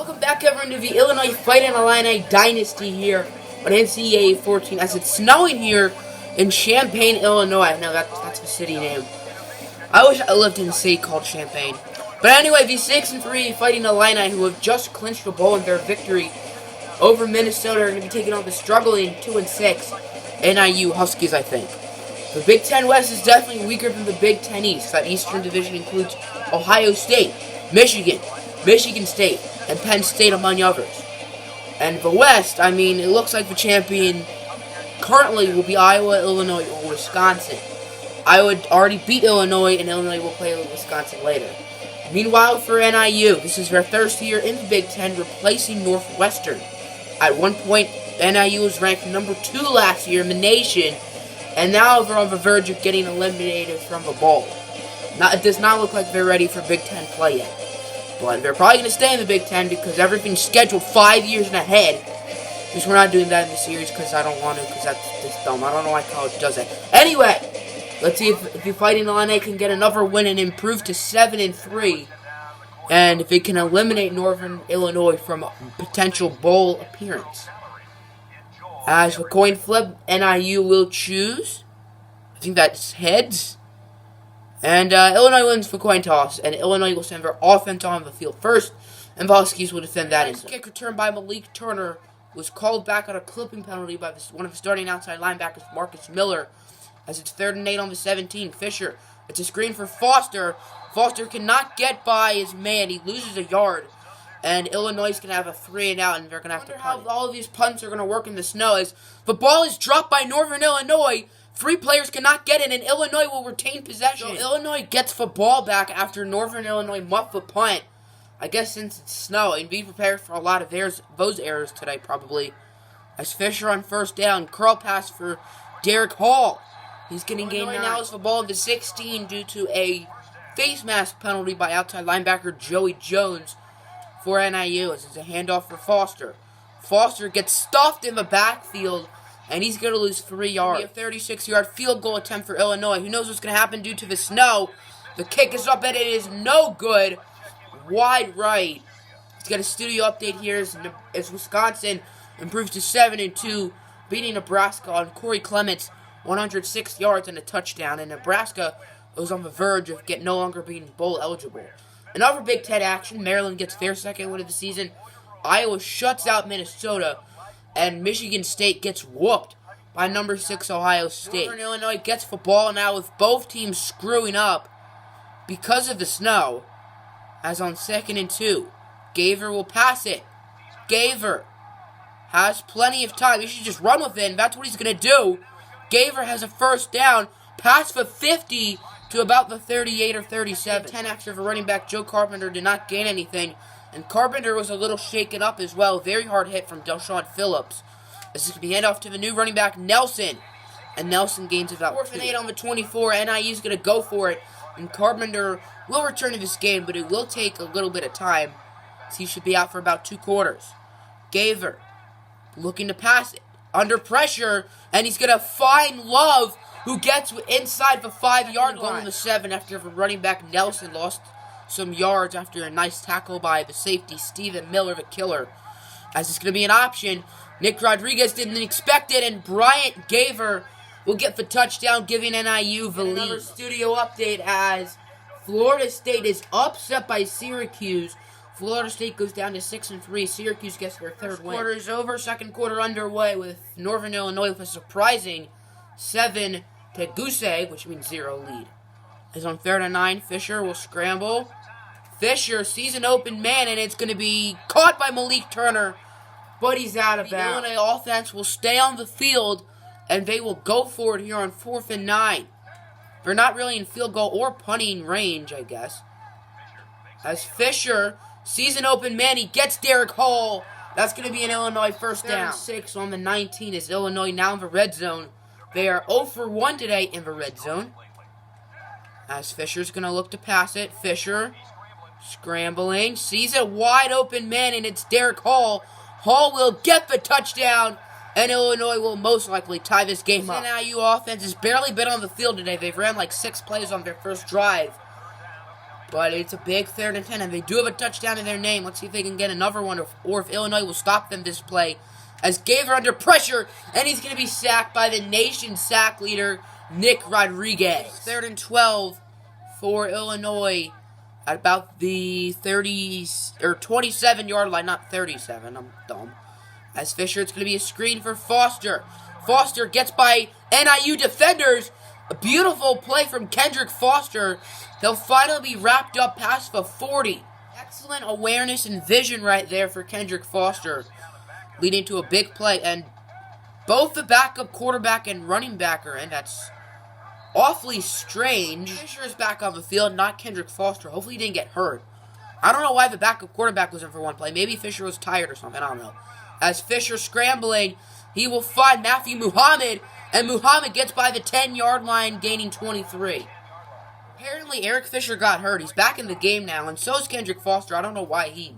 Welcome back everyone to the Illinois Fighting Illini Dynasty here on NCAA 14 as it's snowing here in Champaign, Illinois. Now that's the city name. I wish I lived in a city called Champaign. But anyway, the 6-3 Fighting Illini, who have just clinched the bowl in their victory over Minnesota, are going to be taking on the struggling 2-6 NIU Huskies, I think. The Big Ten West is definitely weaker than the Big Ten East. That Eastern Division includes Ohio State, Michigan, Michigan State, and Penn State, among others. And the West, I mean, it looks like the champion currently will be Iowa, Illinois, or Wisconsin. Iowa already beat Illinois, and Illinois will play with Wisconsin later. Meanwhile, for NIU, this is their first year in the Big Ten, replacing Northwestern. At one point, NIU was ranked number 2 last year in the nation, and now they're on the verge of getting eliminated from the bowl. It does not look like they're ready for Big Ten play yet. But they're probably going to stay in the Big Ten because everything's scheduled 5 years ahead. Because we're not doing that in the series because I don't want to, because that's dumb. I don't know why college does that. Anyway, let's see if the Fighting Illini can get another win and improve to 7-3. And if it can eliminate Northern Illinois from a potential bowl appearance. As for coin flip, NIU will choose. I think that's heads. And Illinois wins for coin toss, and Illinois will send their offense on the field first, and the Huskies will defend that. The kick return by Malik Turner was called back on a clipping penalty by one of the starting outside linebackers, Marcus Miller, as it's 3rd and 8 on the 17. Fisher, it's a screen for Foster. Foster cannot get by his man. He loses a yard, and Illinois is going to have a 3-and-out, and they're going to have to punt. How all of these punts are going to work in the snow is the ball is dropped by Northern Illinois. 3 players cannot get it, and Illinois will retain possession. So Illinois gets the ball back after Northern Illinois muffed the punt. I guess since it's snow, and be prepared for a lot of those errors today, probably. As Fisher on 1st down, curl pass for Derek Hall. He's getting gained now as the ball of the 16 due to a face mask penalty by outside linebacker Joey Jones for NIU. As it's a handoff for Foster. Foster gets stuffed in the backfield, and he's going to lose 3 yards. A 36-yard field goal attempt for Illinois. Who knows what's going to happen due to the snow? The kick is up, and it is no good. Wide right. Let's get a studio update here as Wisconsin improves to 7-2, beating Nebraska on Corey Clement's 106 yards and a touchdown. And Nebraska was on the verge of no longer being bowl eligible. Another Big Ten action. Maryland gets their 2nd win of the season. Iowa shuts out Minnesota. And Michigan State gets whooped by number 6 Ohio State. Northern Illinois gets the ball now with both teams screwing up because of the snow. As on 2nd and 2, Gaver will pass it. Gaver has plenty of time. He should just run with it, and that's what he's going to do. Gaver has a 1st down, pass for 50 to about the 38 or 37. 10 after the running back Joe Carpenter did not gain anything. And Carpenter was a little shaken up as well. Very hard hit from Deshaun Phillips. This is going to be handoff off to the new running back, Nelson. And Nelson gains about 4th and 8 on the 24. NIU is going to go for it. And Carpenter will return to this game, but it will take a little bit of time. So he should be out for about 2 quarters. Gaver looking to pass it. Under pressure. And he's going to find Love, who gets inside the 5-yard line. On the 7 after the running back Nelson lost some yards after a nice tackle by the safety Stephen Miller, the killer. As it's going to be an option, Nick Rodriguez didn't expect it, and Bryant Gaver will get the touchdown, giving NIU the lead. Another studio update as Florida State is upset by Syracuse. Florida State goes down to 6-3. Syracuse gets their 3rd win. Quarter is over. 2nd quarter underway with Northern Illinois with a surprising 7 to Goose Egg, which means 0 lead. As on 3rd and 9, Fisher will scramble. Fisher sees an open man, and it's going to be caught by Malik Turner, but he's out of bounds. The Illinois offense will stay on the field, and they will go for it here on 4th and 9. They're not really in field goal or punting range, I guess. As Fisher sees an open man, he gets Derek Hall. That's going to be an Illinois 1st down. 6 on the 19 is Illinois now in the red zone. They are 0 for 1 today in the red zone. As Fisher's going to look to pass it. Fisher scrambling, sees a wide open man, and it's Derek Hall. Hall will get the touchdown, and Illinois will most likely tie this game up. The NIU offense has barely been on the field today. They've ran like 6 plays on their first drive. But it's a big 3rd and 10, and they do have a touchdown in their name. Let's see if they can get another one, or if Illinois will stop them this play. As Gaver under pressure, and he's going to be sacked by the nation's sack leader, Nick Rodriguez. 3rd and 12 for Illinois at about the 30 or 27-yard line, not 37. I'm dumb. As Fisher, it's going to be a screen for Foster. Foster gets by NIU defenders. A beautiful play from Kendrick Foster. They'll finally be wrapped up past the 40. Excellent awareness and vision right there for Kendrick Foster, leading to a big play. And both the backup quarterback and running back are in. That's awfully strange. Fisher is back on the field, not Kendrick Foster. Hopefully he didn't get hurt. I don't know why the backup quarterback was in for one play. Maybe Fisher was tired or something. I don't know. As Fisher scrambling, he will find Matthew Muhammad, and Muhammad gets by the 10-yard line, gaining 23. Apparently, Eric Fisher got hurt. He's back in the game now, and so is Kendrick Foster. I don't know why he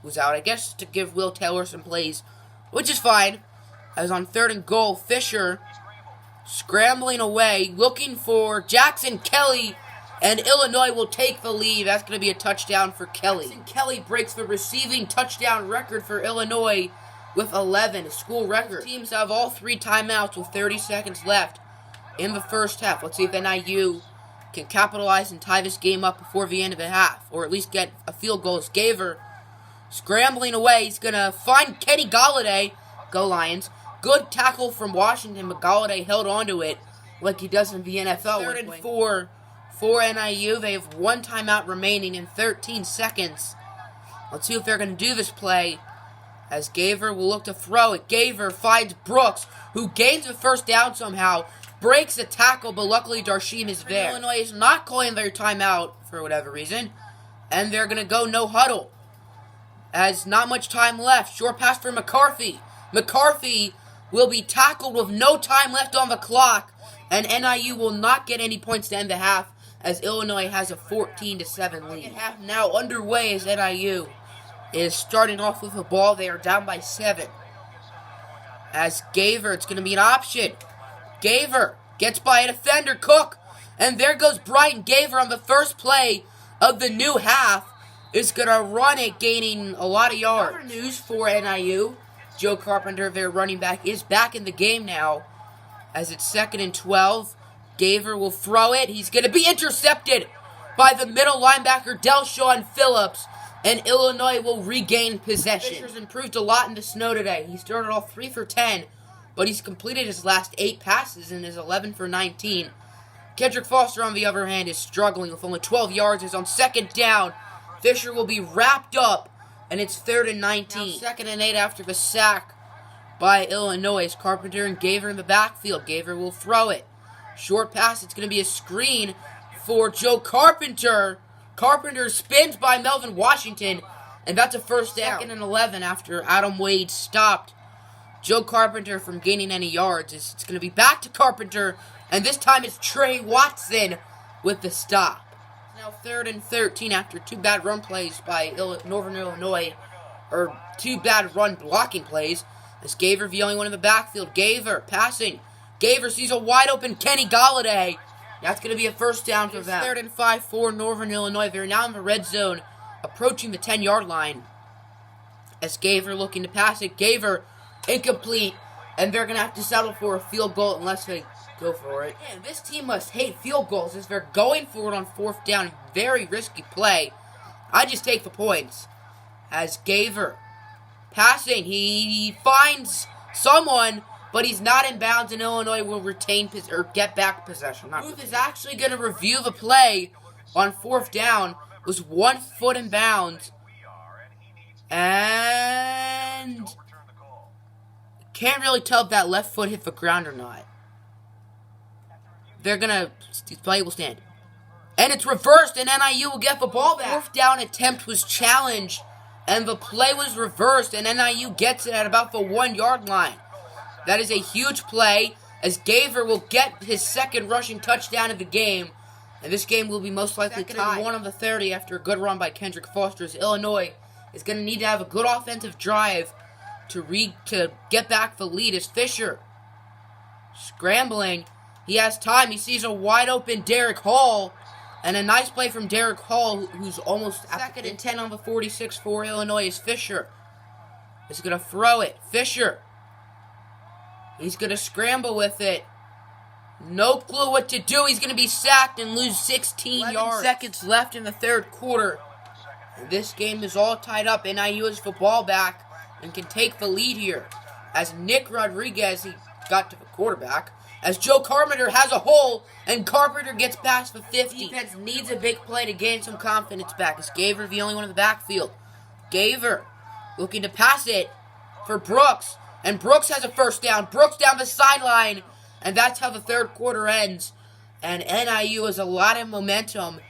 was out. I guess to give Will Taylor some plays, which is fine. As on 3rd and goal, Fisher scrambling away, looking for Jackson Kelly, and Illinois will take the lead. That's going to be a touchdown for Kelly. Jackson Kelly breaks the receiving touchdown record for Illinois with 11, a school record. Teams have all 3 timeouts with 30 seconds left in the first half. Let's see if NIU can capitalize and tie this game up before the end of the half, or at least get a field goal. As Gaver scrambling away, he's going to find Kenny Galladay. Go Lions. Good tackle from Washington, but Galladay held onto it like he does in the NFL. 3rd and 4 for NIU. They have 1 timeout remaining in 13 seconds. Let's see if they're going to do this play. As Gaver will look to throw it. Gaver finds Brooks, who gains the first down somehow. Breaks the tackle, but luckily Darshim is there. Illinois is not calling their timeout for whatever reason. And they're going to go no huddle. As not much time left. Short pass for McCarthy. McCarthy will be tackled with no time left on the clock. And NIU will not get any points to end the half, as Illinois has a 14-7 lead. Half now underway as NIU is starting off with the ball. They are down by 7. As Gaver, it's going to be an option. Gaver gets by a defender, Cook. And there goes Brighton. Gaver on the first play of the new half is going to run it, gaining a lot of yards. Other news for NIU. Joe Carpenter, their running back, is back in the game now. As it's 2nd and 12. Gaver will throw it. He's going to be intercepted by the middle linebacker, Delshawn Phillips. And Illinois will regain possession. Fisher's improved a lot in the snow today. He started off 3 for 10, but he's completed his last 8 passes and is 11 for 19. Kendrick Foster, on the other hand, is struggling with only 12 yards. Is on 2nd down. Fisher will be wrapped up, and it's 3rd and 19. Now 2nd and 8 after the sack by Illinois. Carpenter and Gaver in the backfield. Gaver will throw it. Short pass. It's going to be a screen for Joe Carpenter. Carpenter spins by Melvin Washington, and that's a first down. 2nd and 11 after Adam Wade stopped Joe Carpenter from gaining any yards. It's going to be back to Carpenter, and this time it's Trey Watson with the stop. Now 3rd and 13 after 2 bad run plays by Northern Illinois, or 2 bad run blocking plays. As Gaver the only one in the backfield. Gaver passing. Gaver sees a wide open Kenny Galladay. That's going to be a first down for them. 3rd and 5 for Northern Illinois. They're now in the red zone, approaching the 10-yard line. As Gaver looking to pass it. Gaver incomplete, and they're going to have to settle for a field goal unless they go for it. Man, this team must hate field goals as they're going for it on 4th down. Very risky play. I just take the points. As Gaver passing, he finds someone, but he's not in bounds, and Illinois will retain or get back possession. Booth is actually going to review the play on 4th down. Was 1 foot in bounds, and can't really tell if that left foot hit the ground or not. They're going to, the play will stand. And it's reversed, and NIU will get the ball back. 4th down attempt was challenged, and the play was reversed, and NIU gets it at about the 1-yard line. That is a huge play, as Gaver will get his 2nd rushing touchdown of the game. And this game will be most likely tied. 1 of the 30 after a good run by Kendrick Foster. As Illinois is going to need to have a good offensive drive to get back the lead. As Fisher scrambling. He has time. He sees a wide open Derek Hall. And a nice play from Derek Hall, who's almost second and 10 on the 46 for Illinois, is Fisher. He's going to throw it. Fisher. He's going to scramble with it. No clue what to do. He's going to be sacked and lose 16 yards. Seconds left in the third quarter. And this game is all tied up. NIU has the ball back and can take the lead here. As Nick Rodriguez, he got to the quarterback. As Joe Carpenter has a hole, and Carpenter gets past the 50. Defense needs a big play to gain some confidence back. As Gaver the only one in the backfield. Gaver looking to pass it for Brooks. And Brooks has a first down. Brooks down the sideline. And that's how the third quarter ends. And NIU has a lot of momentum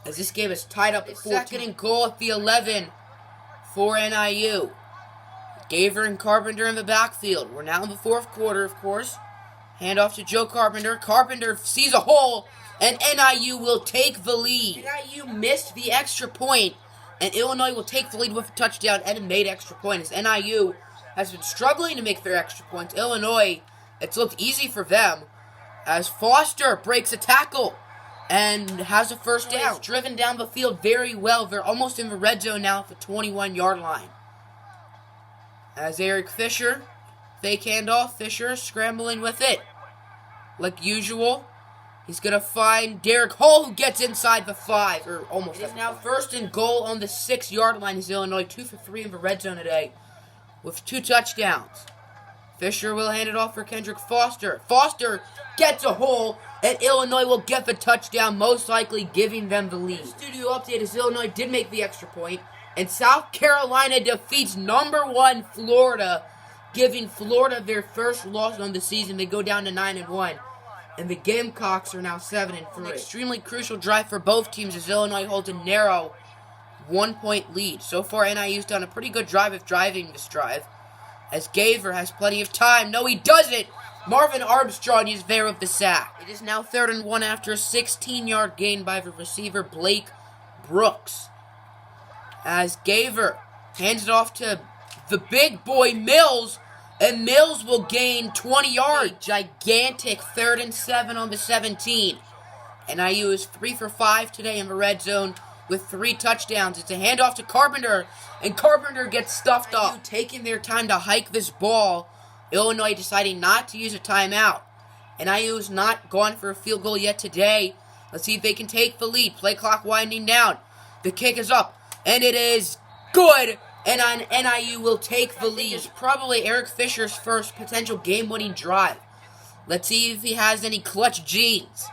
as this game is tied up at 14. Second and goal at the 11 for NIU. Gaver and Carpenter in the backfield. We're now in the fourth quarter, of course. Hand off to Joe Carpenter. Carpenter sees a hole, and NIU will take the lead. NIU missed the extra point, and Illinois will take the lead with a touchdown and made extra point. As NIU has been struggling to make their extra points. Illinois, it's looked easy for them. As Foster breaks a tackle and has a first down. Driven down the field very well. They're almost in the red zone now at the 21-yard line. As Eric Fisher, fake handoff, Fisher scrambling with it. Like usual, he's going to find Derek Hall, who gets inside the 5, or almost. It is now first and goal on the 6-yard line as Illinois 2 for 3 in the red zone today with 2 touchdowns. Fisher will hand it off for Kendrick Foster. Foster gets a hole, and Illinois will get the touchdown, most likely giving them the lead. Studio update is Illinois did make the extra point, and South Carolina defeats number 1 Florida, giving Florida their first loss on the season. They go down to 9-1, and the Gamecocks are now 7-3. An extremely crucial drive for both teams as Illinois holds a narrow 1-point lead. So far, NIU's done a pretty good drive of driving this drive, as Gaver has plenty of time. No, he doesn't. Marvin Armstrong is there with the sack. It is now 3rd and 1 after a 16-yard gain by the receiver Blake Brooks. As Gaver hands it off to the big boy Mills, and Mills will gain 20 yards. A gigantic 3rd and 7 on the 17. NIU is 3 for 5 today in the red zone with 3 touchdowns. It's a handoff to Carpenter, and Carpenter gets stuffed up. Taking their time to hike this ball. Illinois deciding not to use a timeout. NIU has not gone for a field goal yet today. Let's see if they can take the lead. Play clock winding down. The kick is up, and it is good. And NIU will take the lead. It's probably Eric Fisher's first potential game-winning drive. Let's see if he has any clutch genes.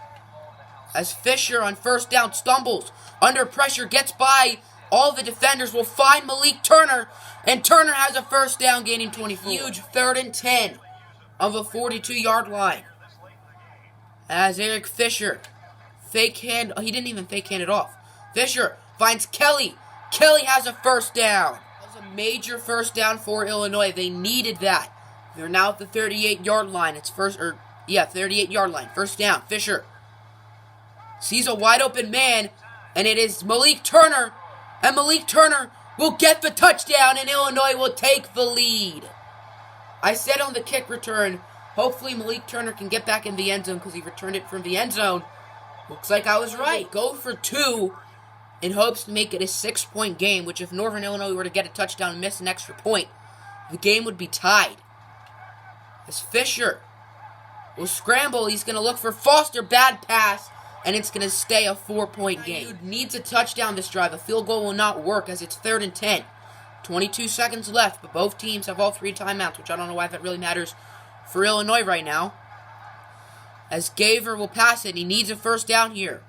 As Fisher on first down stumbles, under pressure, gets by. All the defenders will find Malik Turner, and Turner has a first down, gaining 24. Huge 3rd and 10 of a 42-yard line. As Eric Fisher, he didn't even fake hand it off. Fisher finds Kelly. Kelly has a first down. That was a major first down for Illinois. They needed that. They're now at the 38-yard line. 38-yard line. First down. Fisher sees a wide open man, and it is Malik Turner. And Malik Turner will get the touchdown, and Illinois will take the lead. I said on the kick return, hopefully Malik Turner can get back in the end zone because he returned it from the end zone. Looks like I was right. Go for 2 in hopes to make it a 6-point game, which if Northern Illinois were to get a touchdown and miss an extra point, the game would be tied. As Fisher will scramble, he's going to look for Foster, bad pass, and it's going to stay a 4-point game. Needs a touchdown this drive. A field goal will not work as it's 3rd and 10. 22 seconds left, but both teams have all 3 timeouts, which I don't know why that really matters for Illinois right now. As Gaver will pass it. He needs a first down here.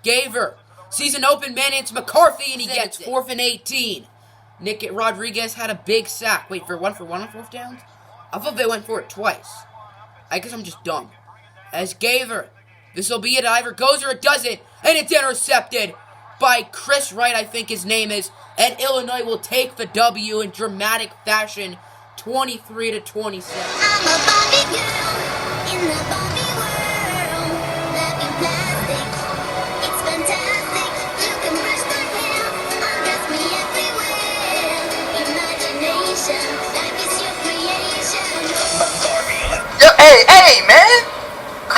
Gaver sees an open man. It's McCarthy, and he gets 4th and 18. Nick Rodriguez had a big sack. Wait, for one on 4th downs? I thought they went for it twice. I guess I'm just dumb. As Gaver, this will be it. Either goes or it doesn't. And it's intercepted by Chris Wright, I think his name is. And Illinois will take the W in dramatic fashion, 23-27.